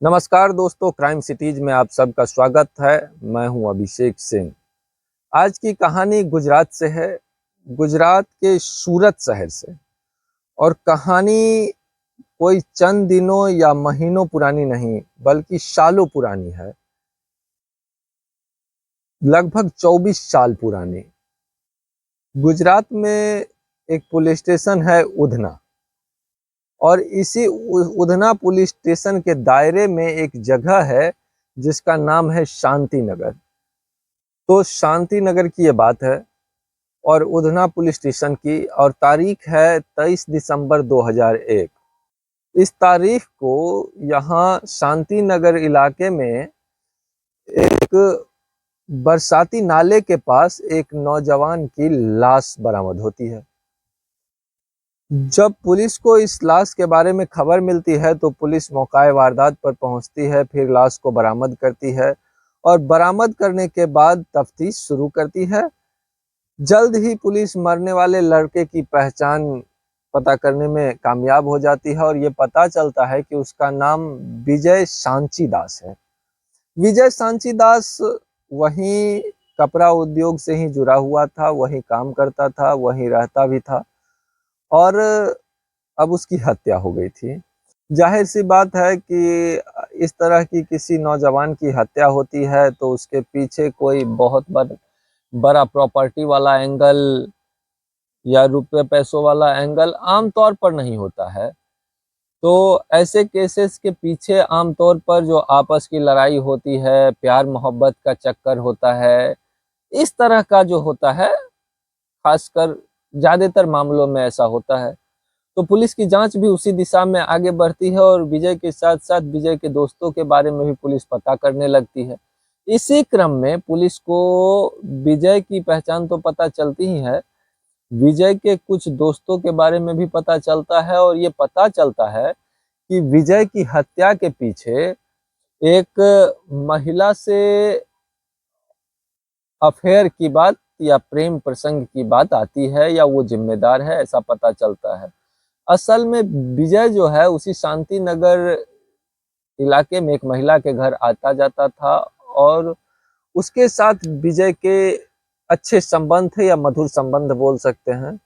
नमस्कार दोस्तों, crime cities में आप सबका स्वागत है। मैं हूं अभिषेक सिंह। आज की कहानी गुजरात से है, गुजरात के सूरत शहर से। और कहानी कोई चंद दिनों या महीनों पुरानी नहीं बल्कि सालों पुरानी है, लगभग 24 साल पुरानी। गुजरात में एक पुलिस स्टेशन है उधना, और इसी उधना पुलिस स्टेशन के दायरे में एक जगह है जिसका नाम है शांति नगर। तो शांति नगर की ये बात है और उधना पुलिस स्टेशन की, और तारीख है 23 दिसंबर 2001। इस तारीख को यहाँ शांति नगर इलाके में एक बरसाती नाले के पास एक नौजवान की लाश बरामद होती है। जब पुलिस को इस लाश के बारे में खबर मिलती है तो पुलिस मौका वारदात पर पहुंचती है, फिर लाश को बरामद करती है और बरामद करने के बाद तफ्तीश शुरू करती है। जल्द ही पुलिस मरने वाले लड़के की पहचान पता करने में कामयाब हो जाती है और ये पता चलता है कि उसका नाम विजय सांची दास है। विजय सांची दास वहीं कपड़ा उद्योग से ही जुड़ा हुआ था, वहीं काम करता था, वहीं रहता भी था, और अब उसकी हत्या हो गई थी। जाहिर सी बात है कि इस तरह की किसी नौजवान की हत्या होती है तो उसके पीछे कोई बहुत बड़ा प्रॉपर्टी वाला एंगल या रुपए पैसों वाला एंगल आमतौर पर नहीं होता है। तो ऐसे केसेस के पीछे आमतौर पर जो आपस की लड़ाई होती है, प्यार मोहब्बत का चक्कर होता है, इस तरह का जो होता है, खासकर ज्यादातर मामलों में ऐसा होता है। तो पुलिस की जांच भी उसी दिशा में आगे बढ़ती है और विजय के साथ साथ विजय के दोस्तों के बारे में भी पुलिस पता करने लगती है। इसी क्रम में पुलिस को विजय की पहचान तो पता चलती ही है, विजय के कुछ दोस्तों के बारे में भी पता चलता है, और ये पता चलता है कि विजय की हत्या के पीछे एक महिला से अफेयर की बात या प्रेम प्रसंग की बात आती है, या वो जिम्मेदार है, ऐसा पता चलता है। असल में विजय जो है उसी शांति नगर इलाके में एक महिला के घर आता जाता था, और उसके साथ विजय के अच्छे संबंध थे या मधुर संबंध बोल सकते हैं।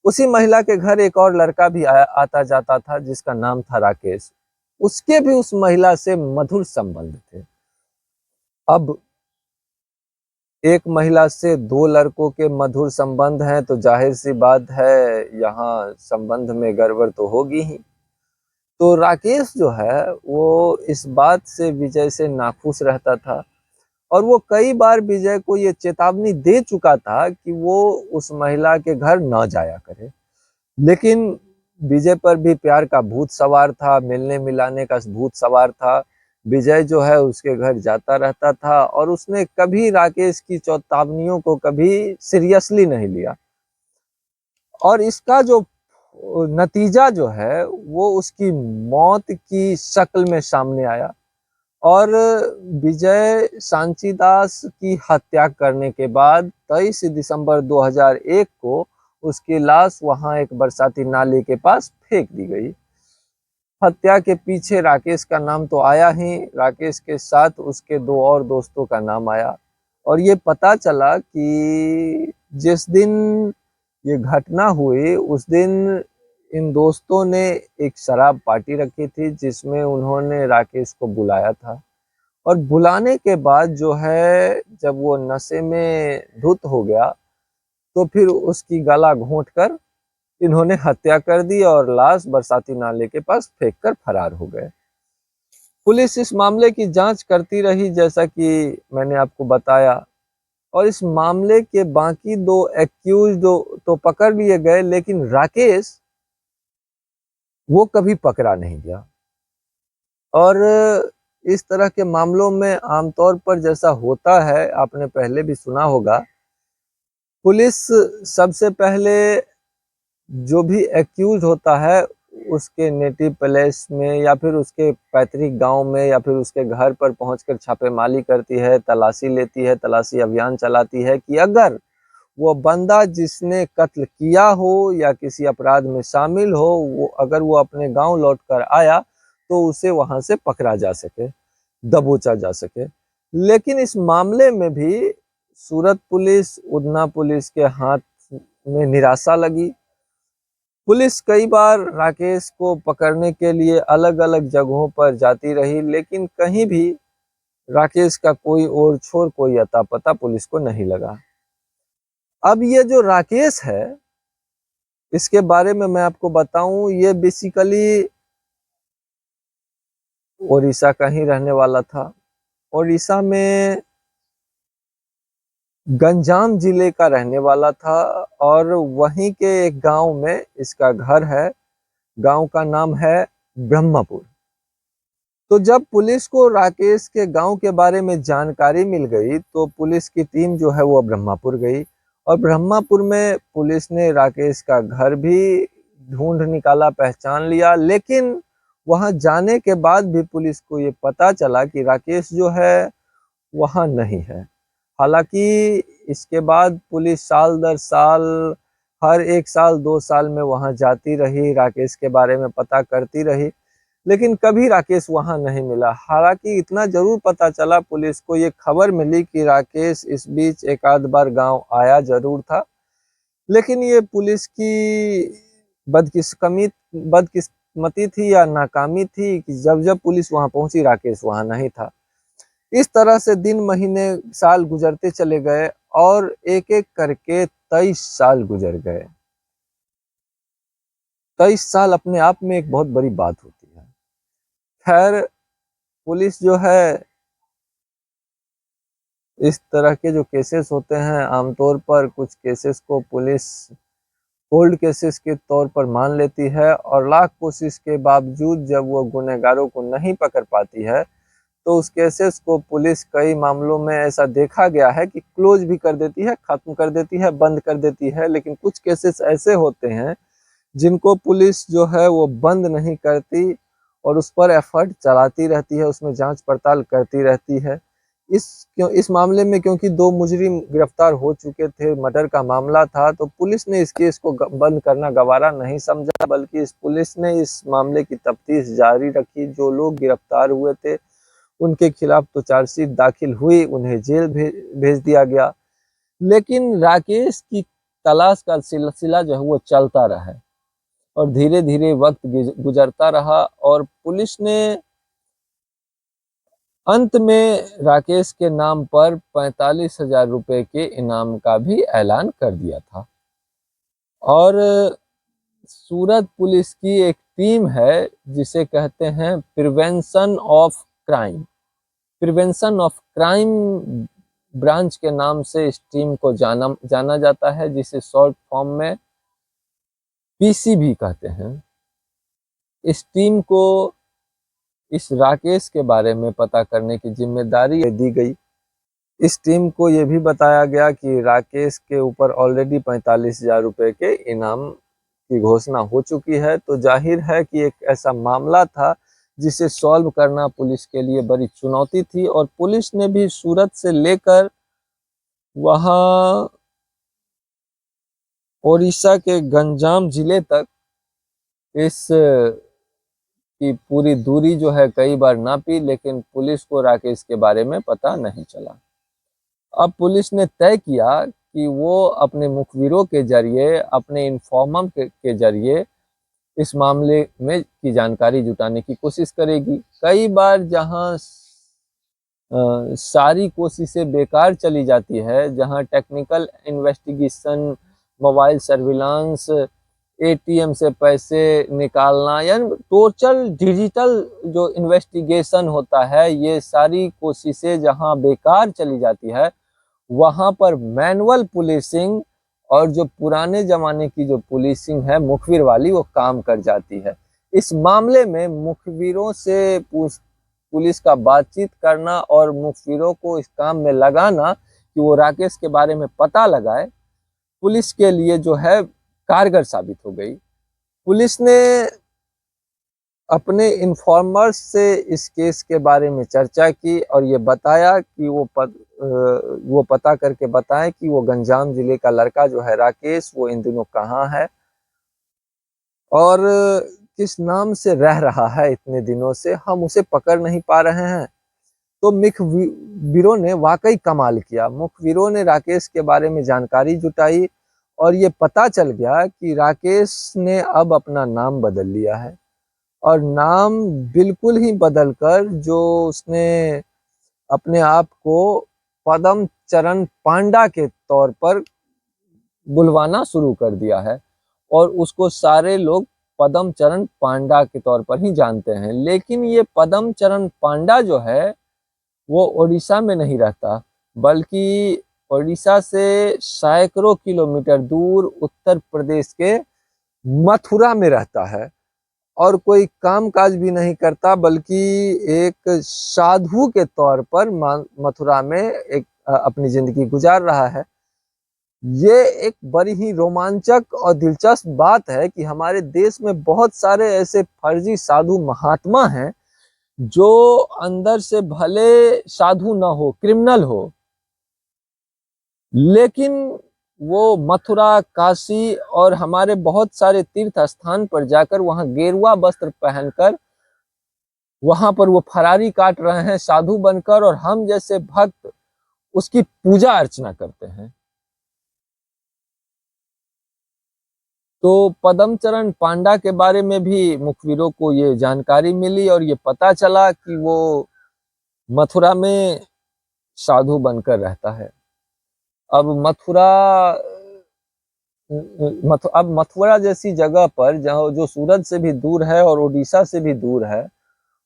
उसी महिला के घर एक और लड़का भी आता जाता था जिसका नाम था राकेश। उसके भी उस महिला से मधुर संबंध थे। अब एक महिला से दो लड़कों के मधुर संबंध हैं तो जाहिर सी बात है यहाँ संबंध में गड़बड़ तो होगी ही। तो राकेश जो है वो इस बात से विजय से नाखुश रहता था, और वो कई बार विजय को ये चेतावनी दे चुका था कि वो उस महिला के घर न जाया करे। लेकिन विजय पर भी प्यार का भूत सवार था, मिलने मिलाने का भूत सवार था। विजय जो है उसके घर जाता रहता था और उसने कभी राकेश की चेतावनियों को कभी सीरियसली नहीं लिया, और इसका जो नतीजा जो है वो उसकी मौत की शक्ल में सामने आया। और विजय सांचीदास की हत्या करने के बाद 23 दिसंबर 2001 को उसकी लाश वहां एक बरसाती नाले के पास फेंक दी गई। हत्या के पीछे राकेश का नाम तो आया ही, राकेश के साथ उसके दो और दोस्तों का नाम आया। और ये पता चला कि जिस दिन ये घटना हुई उस दिन इन दोस्तों ने एक शराब पार्टी रखी थी जिसमें उन्होंने राकेश को बुलाया था, और बुलाने के बाद जो है जब वो नशे में धुत हो गया तो फिर उसकी गला घोंट कर इन्होंने हत्या कर दी और लाश बरसाती नाले के पास फेंक कर फरार हो गए। पुलिस इस मामले की जांच करती रही जैसा कि मैंने आपको बताया, और इस मामले के बाकी दो एक्यूज तो पकड़ लिए गए, लेकिन राकेश वो कभी पकड़ा नहीं गया। और इस तरह के मामलों में आमतौर पर जैसा होता है, आपने पहले भी सुना होगा, पुलिस सबसे पहले जो भी एक्यूज होता है उसके नेटिव प्लेस में या फिर उसके पैतृक गांव में या फिर उसके घर पर पहुंचकर छापेमारी करती है, तलाशी लेती है, तलाशी अभियान चलाती है कि अगर वो बंदा जिसने कत्ल किया हो या किसी अपराध में शामिल हो, वो अगर वो अपने गांव लौट कर आया तो उसे वहां से पकड़ा जा सके, दबोचा जा सके। लेकिन इस मामले में भी सूरत पुलिस, उधना पुलिस के हाथ में निराशा लगी। पुलिस कई बार राकेश को पकड़ने के लिए अलग अलग जगहों पर जाती रही, लेकिन कहीं भी राकेश का कोई ओर छोर, कोई अता पता पुलिस को नहीं लगा। अब ये जो राकेश है, इसके बारे में मैं आपको बताऊं, ये बेसिकली ओडिशा का ही रहने वाला था। ओडिशा में गंजाम जिले का रहने वाला था और वहीं के एक गांव में इसका घर है। गांव का नाम है ब्रह्मपुर। तो जब पुलिस को राकेश के गांव के बारे में जानकारी मिल गई तो पुलिस की टीम जो है वो ब्रह्मपुर गई और ब्रह्मपुर में पुलिस ने राकेश का घर भी ढूंढ निकाला, पहचान लिया। लेकिन वहां जाने के बाद भी पुलिस को ये पता चला कि राकेश जो है वहां नहीं है। हालांकि इसके बाद पुलिस साल दर साल, हर एक साल 2 साल में वहां जाती रही, राकेश के बारे में पता करती रही, लेकिन कभी राकेश वहां नहीं मिला। हालांकि इतना जरूर पता चला, पुलिस को ये खबर मिली कि राकेश इस बीच एक आध बार गांव आया जरूर था, लेकिन ये पुलिस की बदकिस्मती थी या नाकामी थी कि जब जब पुलिस वहां पहुंची राकेश वहां नहीं था। इस तरह से दिन, महीने, साल गुजरते चले गए और एक एक करके 23 साल गुजर गए। 23 साल अपने आप में एक बहुत बड़ी बात होती है। खैर, पुलिस जो है इस तरह के जो केसेस होते हैं, आमतौर पर कुछ केसेस को पुलिस कोल्ड केसेस के तौर पर मान लेती है और लाख कोशिश के बावजूद जब वो गुनहगारों को नहीं पकड़ पाती है तो उस केसेस को पुलिस कई मामलों में ऐसा देखा गया है कि क्लोज भी कर देती है, खत्म कर देती है, बंद कर देती है। लेकिन कुछ केसेस ऐसे होते हैं जिनको पुलिस जो है वो बंद नहीं करती और उस पर एफर्ट चलाती रहती है, उसमें जांच पड़ताल करती रहती है। इस मामले में क्योंकि 2 मुजरिम गिरफ्तार हो चुके थे, मर्डर का मामला था, तो पुलिस ने इस केस को बंद करना गवारा नहीं समझा, बल्कि इस पुलिस ने इस मामले की तफ्तीश जारी रखी। जो लोग गिरफ्तार हुए थे उनके खिलाफ तो चार्जशीट दाखिल हुई, उन्हें जेल भेज दिया गया। लेकिन राकेश की तलाश का सिलसिला जो है वो चलता रहा और धीरे धीरे वक्त गुजरता रहा और पुलिस ने अंत में राकेश के नाम पर 45,000 रुपए के इनाम का भी ऐलान कर दिया था। और सूरत पुलिस की एक टीम है जिसे कहते हैं prevention of crime. Prevention of crime branch के नाम से इस टीम को जाना जाता है, जिसे शॉर्ट फॉर्म में पीसीबी कहते हैं। इस टीम को इस राकेश के बारे में पता करने की जिम्मेदारी दी गई। इस टीम को यह भी बताया गया कि राकेश के ऊपर ऑलरेडी 45,000 रुपए के इनाम की घोषणा हो चुकी है, तो जाहिर है कि एक ऐसा मामला था जिसे सॉल्व करना पुलिस के लिए बड़ी चुनौती थी। और पुलिस ने भी सूरत से लेकर वहां ओडिशा के गंजाम जिले तक इस की पूरी दूरी जो है कई बार नापी, लेकिन पुलिस को राकेश के बारे में पता नहीं चला। अब पुलिस ने तय किया कि वो अपने मुखबिरों के जरिए, अपने इन्फॉर्मर के जरिए इस मामले में की जानकारी जुटाने की कोशिश करेगी। कई बार जहां सारी कोशिशें बेकार चली जाती है, जहां technical investigation, mobile surveillance, ATM से पैसे निकालना, यानी टोटल डिजिटल जो इन्वेस्टिगेशन होता है, ये सारी कोशिशें जहां बेकार चली जाती है, वहां पर मैनुअल पुलिसिंग और जो पुराने जमाने की जो पुलिसिंग है मुखबिर वाली, वो काम कर जाती है। इस मामले में मुखबिरों से पुलिस का बातचीत करना और मुखबिरों को इस काम में लगाना कि वो राकेश के बारे में पता लगाए, पुलिस के लिए जो है कारगर साबित हो गई। पुलिस ने अपने इन्फॉर्मर्स से इस केस के बारे में चर्चा की और ये बताया कि वो पता करके बताएं कि वो गंजाम जिले का लड़का जो है राकेश, वो इन दिनों कहाँ है। और किस नाम से रह रहा है इतने दिनों से, हम उसे पकड़ नहीं पा रहे हैं। तो मुखबिरों ने वाकई कमाल किया। मुखबिरों ने राकेश के बारे में जानकारी जुटाई और ये पता चल गया कि राकेश ने अब अपना नाम बदल लिया है, और नाम बिल्कुल ही बदलकर जो उसने अपने आप को पदम चरण पांडा के तौर पर बुलवाना शुरू कर दिया है, और उसको सारे लोग पदम चरण पांडा के तौर पर ही जानते हैं। लेकिन ये पदम चरण पांडा जो है वो उड़ीसा में नहीं रहता, बल्कि उड़ीसा से सैकड़ों किलोमीटर दूर उत्तर प्रदेश के मथुरा में रहता है, और कोई काम काज भी नहीं करता, बल्कि एक साधु के तौर पर मथुरा में अपनी जिंदगी गुजार रहा है। ये एक बड़ी ही रोमांचक और दिलचस्प बात है कि हमारे देश में बहुत सारे ऐसे फर्जी साधु महात्मा हैं जो अंदर से भले साधु ना हो, क्रिमिनल हो, लेकिन वो मथुरा, काशी और हमारे बहुत सारे तीर्थ स्थान पर जाकर वहां गेरुआ वस्त्र पहनकर वहां पर वो फरारी काट रहे हैं साधु बनकर, और हम जैसे भक्त उसकी पूजा अर्चना करते हैं। तो पदम चरण पांडा के बारे में भी मुखबिरों को ये जानकारी मिली, और ये पता चला कि वो मथुरा में साधु बनकर रहता है। अब मथुरा जैसी जगह पर, जहाँ जो सूरत से भी दूर है और उड़ीसा से भी दूर है,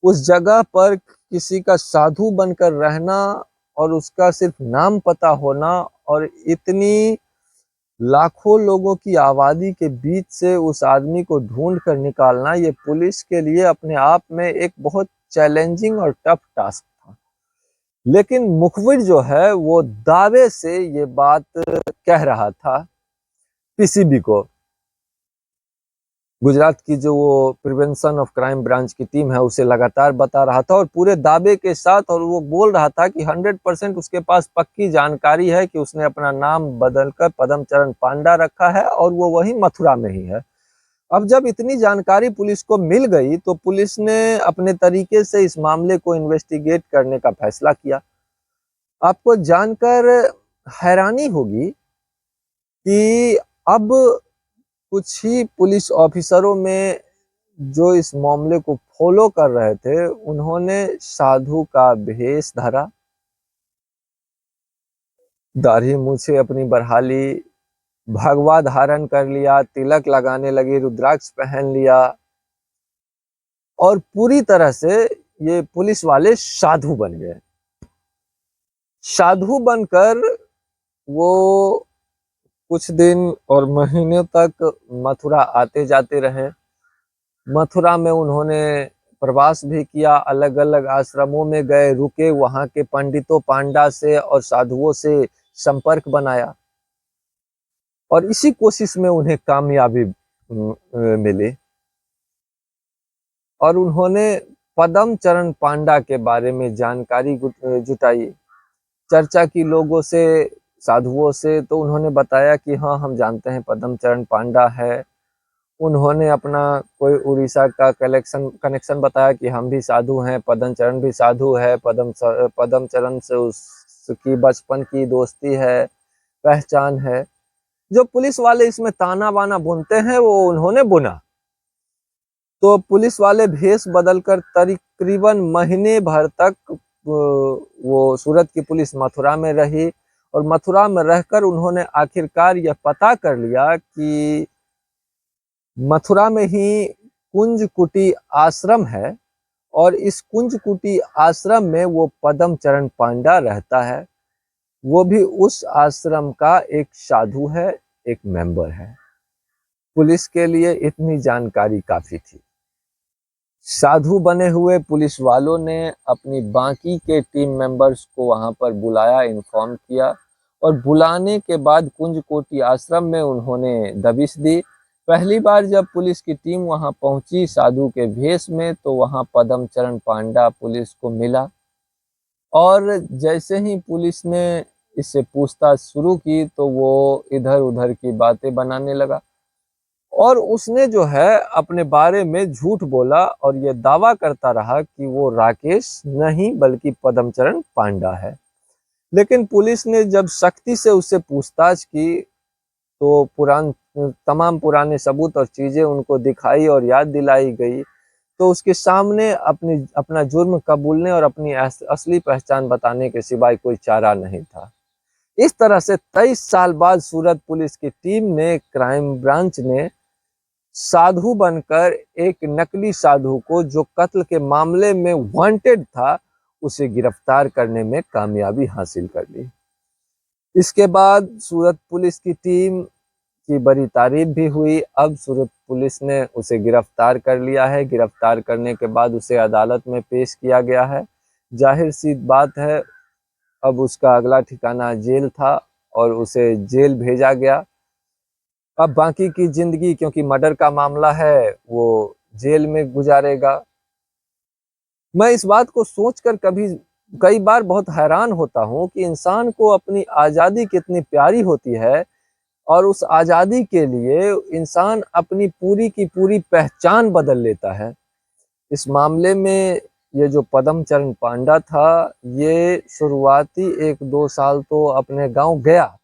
उस जगह पर किसी का साधु बनकर रहना और उसका सिर्फ नाम पता होना, और इतनी लाखों लोगों की आबादी के बीच से उस आदमी को ढूंढ कर निकालना, ये पुलिस के लिए अपने आप में एक बहुत चैलेंजिंग और टफ टास्क था। लेकिन मुखबिर जो है वो दावे से ये बात कह रहा था पीसीबी को, गुजरात की जो वो प्रिवेंशन ऑफ क्राइम ब्रांच की टीम है उसे लगातार बता रहा था, और पूरे दावे के साथ, और वो बोल रहा था कि 100% उसके पास पक्की जानकारी है कि उसने अपना नाम बदलकर पदम चरण पांडा रखा है और वो वही मथुरा में ही है। अब जब इतनी जानकारी पुलिस को मिल गई तो पुलिस ने अपने तरीके से इस मामले को इन्वेस्टिगेट करने का फैसला किया। आपको जानकर हैरानी होगी कि अब कुछ ही पुलिस ऑफिसरों में जो इस मामले को फॉलो कर रहे थे, उन्होंने साधु का भेष धरा, दाढ़ी मूछें अपनी बढ़ा ली, भगवा धारण कर लिया, तिलक लगाने लगे, रुद्राक्ष पहन लिया, और पूरी तरह से ये पुलिस वाले साधु बन गए। साधु बनकर वो कुछ दिन और महीनों तक मथुरा आते जाते रहे। मथुरा में उन्होंने प्रवास भी किया, अलग अलग आश्रमों में गए, रुके, वहां के पंडितों पांडा से और साधुओं से संपर्क बनाया, और इसी कोशिश में उन्हें कामयाबी मिली, और उन्होंने पदम चरण पांडा के बारे में जानकारी जुटाई, चर्चा की लोगों से, साधुओं से। तो उन्होंने बताया कि हाँ, हम जानते हैं पदम चरण पांडा है। उन्होंने अपना कोई उड़ीसा का कनेक्शन बताया कि हम भी साधु हैं, पदम चरण भी साधु है, पदम चरण से उसकी बचपन की दोस्ती है, पहचान है। जो पुलिस वाले इसमें ताना बाना बुनते हैं वो उन्होंने बुना। तो पुलिस वाले भेष बदलकर तकरीबन महीने भर तक वो सूरत की पुलिस मथुरा में रही, और मथुरा में रहकर उन्होंने आखिरकार यह पता कर लिया कि मथुरा में ही कुंज कुटी आश्रम है, और इस कुंज कुटी आश्रम में वो पदम चरण पांडा रहता है। वो भी उस आश्रम का एक साधु है, एक मेंबर है। पुलिस के लिए इतनी जानकारी काफी थी। साधु बने हुए पुलिस वालों ने अपनी बाकी के टीम मेंबर्स को वहां पर बुलाया, इन्फॉर्म किया, और बुलाने के बाद कुंज कोटी आश्रम में उन्होंने दबिश दी। पहली बार जब पुलिस की टीम वहां पहुंची साधु के भेष में, तो वहां पदम चरण पांडा पुलिस को मिला, और जैसे ही पुलिस ने इससे पूछताछ शुरू की तो वो इधर उधर की बातें बनाने लगा, और उसने जो है अपने बारे में झूठ बोला और ये दावा करता रहा कि वो राकेश नहीं बल्कि पद्मचरण पांडा है। लेकिन पुलिस ने जब सख्ती से उससे पूछताछ की तो तमाम पुराने सबूत और चीजें उनको दिखाई और याद दिलाई गई, तो उसके सामने अपना जुर्म कबूलने और अपनी असली पहचान बताने के सिवाय कोई चारा नहीं था। इस तरह से 23 साल बाद सूरत पुलिस की टीम ने, क्राइम ब्रांच ने, साधु बनकर एक नकली साधु को जो कत्ल के मामले में वांटेड था, उसे गिरफ्तार करने में कामयाबी हासिल कर ली। इसके बाद सूरत पुलिस की टीम की बड़ी तारीफ भी हुई। अब सूरत पुलिस ने उसे गिरफ्तार कर लिया है। गिरफ्तार करने के बाद उसे अदालत में पेश किया गया है। जाहिर सी बात है, अब उसका अगला ठिकाना जेल था और उसे जेल भेजा गया। अब बाकी की जिंदगी, क्योंकि मर्डर का मामला है, वो जेल में गुजारेगा। मैं इस बात को सोचकर कई बार बहुत हैरान होता हूँ कि इंसान को अपनी आज़ादी कितनी प्यारी होती है और उस आज़ादी के लिए इंसान अपनी पूरी की पूरी पहचान बदल लेता है। इस मामले में ये जो पद्मचरण पांडा था, ये शुरुआती 1-2 साल तो अपने गांव गया।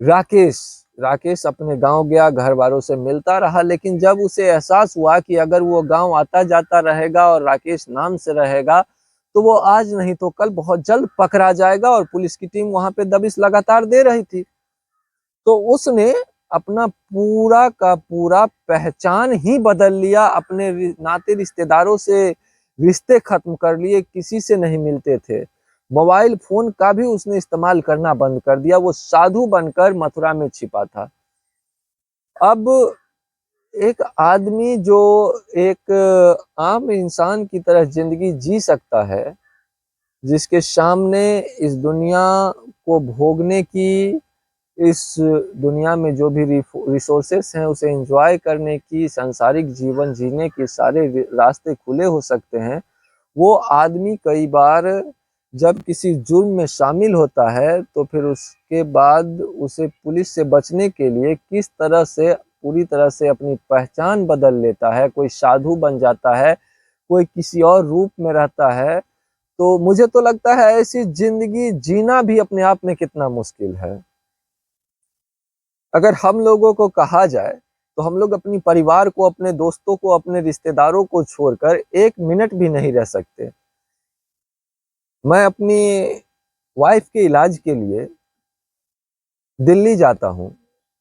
राकेश अपने गांव गया, घर वालों से मिलता रहा, लेकिन जब उसे एहसास हुआ कि अगर वो गांव आता जाता रहेगा और राकेश नाम से रहेगा तो वो आज नहीं तो कल बहुत जल्द पकड़ा जाएगा, और पुलिस की टीम वहां पे दबिश लगातार दे रही थी। तो उसने अपना पूरा का पूरा पहचान ही बदल लिया, अपने नाते रिश्तेदारों से रिश्ते खत्म कर लिए, किसी से नहीं मिलते थे। मोबाइल फोन का भी उसने इस्तेमाल करना बंद कर दिया। वो साधु बनकर मथुरा में छिपा था। अब एक आदमी जो एक आम इंसान की तरह जिंदगी जी सकता है, जिसके सामने इस दुनिया को भोगने की, इस दुनिया में जो भी रिसोर्सेस हैं उसे एंजॉय करने की, सांसारिक जीवन जीने के सारे रास्ते खुले हो सकते हैं, वो आदमी कई बार जब किसी जुर्म में शामिल होता है तो फिर उसके बाद उसे पुलिस से बचने के लिए किस तरह से पूरी तरह से अपनी पहचान बदल लेता है। कोई साधु बन जाता है, कोई किसी और रूप में रहता है। तो मुझे तो लगता है ऐसी जिंदगी जीना भी अपने आप में कितना मुश्किल है। अगर हम लोगों को कहा जाए तो हम लोग अपनी परिवार को, अपने दोस्तों को, अपने रिश्तेदारों को छोड़कर 1 मिनट भी नहीं रह सकते। मैं अपनी वाइफ के इलाज के लिए दिल्ली जाता हूँ,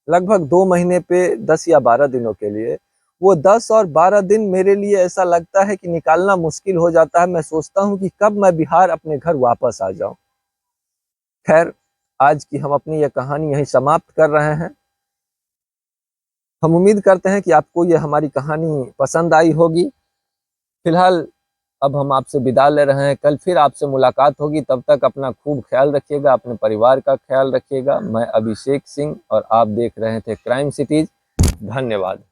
लगभग 2 महीने पे 10 या 12 दिनों के लिए। वो 10 और 12 दिन मेरे लिए ऐसा लगता है कि निकालना मुश्किल हो जाता है। मैं सोचता हूँ कि कब मैं बिहार अपने घर वापस आ जाऊं। खैर, आज की हम अपनी यह कहानी यहीं समाप्त कर रहे हैं। हम उम्मीद करते हैं कि आपको यह हमारी कहानी पसंद आई होगी। फिलहाल अब हम आपसे विदा ले रहे हैं। कल फिर आपसे मुलाकात होगी। तब तक अपना खूब ख्याल रखिएगा, अपने परिवार का ख्याल रखिएगा। मैं अभिषेक सिंह और आप देख रहे थे क्राइम सिटीज। धन्यवाद।